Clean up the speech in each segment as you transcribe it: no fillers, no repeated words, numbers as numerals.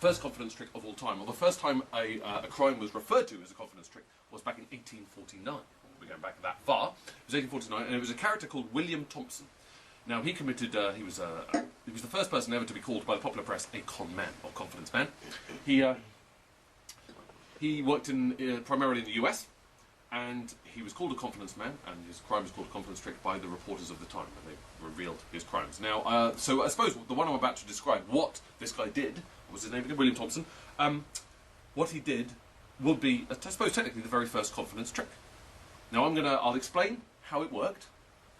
first confidence trick of all time. Well, the first time a crime was referred to as a confidence trick was back in 1849. We're going back that far. It was 1849, and it was a character called William Thompson. Now, he committed, he was the first person ever to be called by the popular press a con man, or confidence man. He worked primarily in the US, and he was called a confidence man, and his crime was called a confidence trick by the reporters of the time, and they revealed his crimes. Now, so I suppose the one I'm about to describe, what this guy did, what was his name again, William Thompson, what he did would be, I suppose, technically the very first confidence trick. Now, I'll explain how it worked,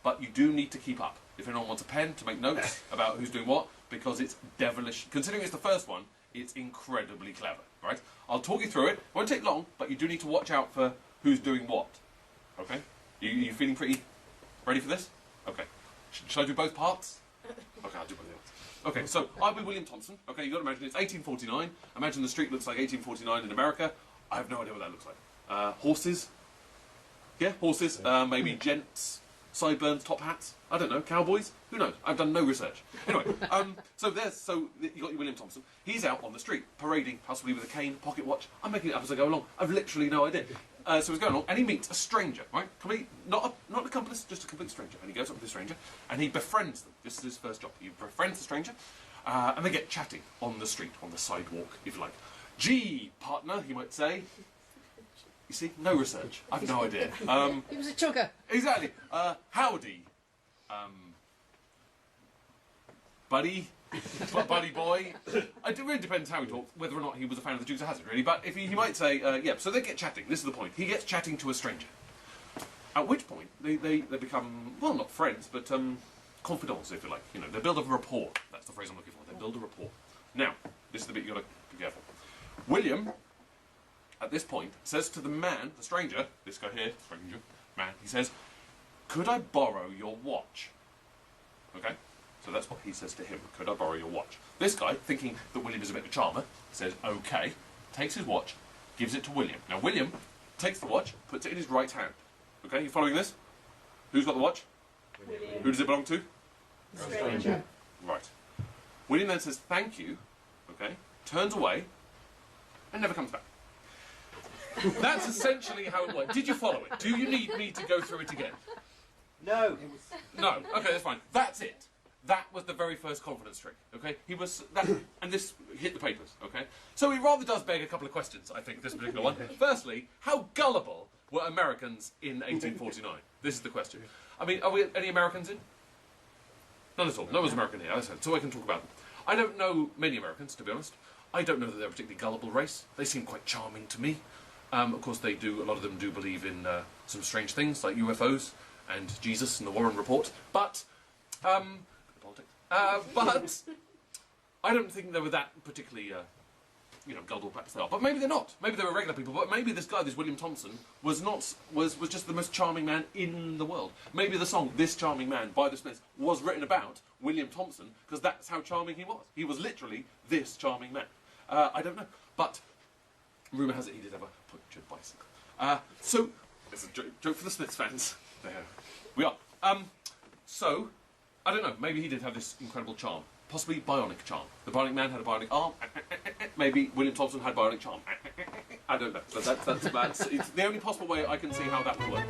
but you do need to keep up. If anyone wants a pen to make notes about who's doing what, because it's devilish. Considering it's the first one, it's incredibly clever, right? I'll talk you through it. It won't take long, but you do need to watch out for who's doing what. Okay? You feeling pretty ready for this? Okay. Should I do both parts? Okay, I'll do both parts. Okay, so I'll be William Thompson. Okay, you've got to imagine it's 1849. Imagine the street looks like 1849 in America. I have no idea what that looks like. Horses. Yeah, horses. Maybe gents. Sideburns, top hats. I don't know. Cowboys. Who knows? I've done no research. Anyway, so you got your William Thompson. He's out on the street parading, possibly with a cane, pocket watch. I'm making it up as I go along. I've literally no idea. So he's going along, and he meets a stranger, right? Not an accomplice, just a complete stranger. And he goes up to the stranger, and he befriends them. This is his first job. He befriends the stranger, and they get chatting on the street, on the sidewalk, if you like. "Gee, partner," he might say. You see, no research. I've no idea. He was a chugger. Exactly. Howdy, buddy, buddy boy. It really depends how he talks, whether or not he was a fan of the Dukes of Hazzard, really. But if he might say, yeah. So they get chatting. This is the point. He gets chatting to a stranger. At which point they become, well, not friends, but confidants, if you like. You know, they build a rapport. That's the phrase I'm looking for. They build a rapport. Now, this is the bit you got to be careful. William, at this point, says to the man, the stranger, this guy here, stranger, man, he says, "Could I borrow your watch?" Okay? So that's what he says to him. "Could I borrow your watch?" This guy, thinking that William is a bit of a charmer, says, "Okay," takes his watch, gives it to William. Now, William takes the watch, puts it in his right hand. Okay, you following this? Who's got the watch? William. Who does it belong to? Stranger. Right. William then says, "Thank you," okay, turns away, and never comes back. That's essentially how it worked. Did you follow it? Do you need me to go through it again? No. No. Okay, that's fine. That's it. That was the very first confidence trick. Okay, he was that, and this hit the papers. Okay, so it rather does beg a couple of questions. I think this particular one. Firstly, how gullible were Americans in 1849? This is the question. I mean, are we any Americans in? None at all. No one's American here. So I can talk about them. I don't know many Americans, to be honest. I don't know that they're a particularly gullible race. They seem quite charming to me. Of course, a lot of them do believe in some strange things like UFOs and Jesus and the Warren Report. But, politics. But I don't think they were that particularly, gullible. Perhaps they are. But maybe they're not. Maybe they were regular people. But maybe this guy, this William Thompson, was just the most charming man in the world. Maybe the song "This Charming Man" by the Smiths was written about William Thompson because that's how charming he was. He was literally this charming man. I don't know, but rumour has it he did have a punctured bicycle. So, it's a joke for the Smiths fans. There we are. So, I don't know, maybe he did have this incredible charm. Possibly bionic charm. The bionic man had a bionic arm. Maybe William Thompson had bionic charm. I don't know. But that's it's the only possible way I can see how that would work.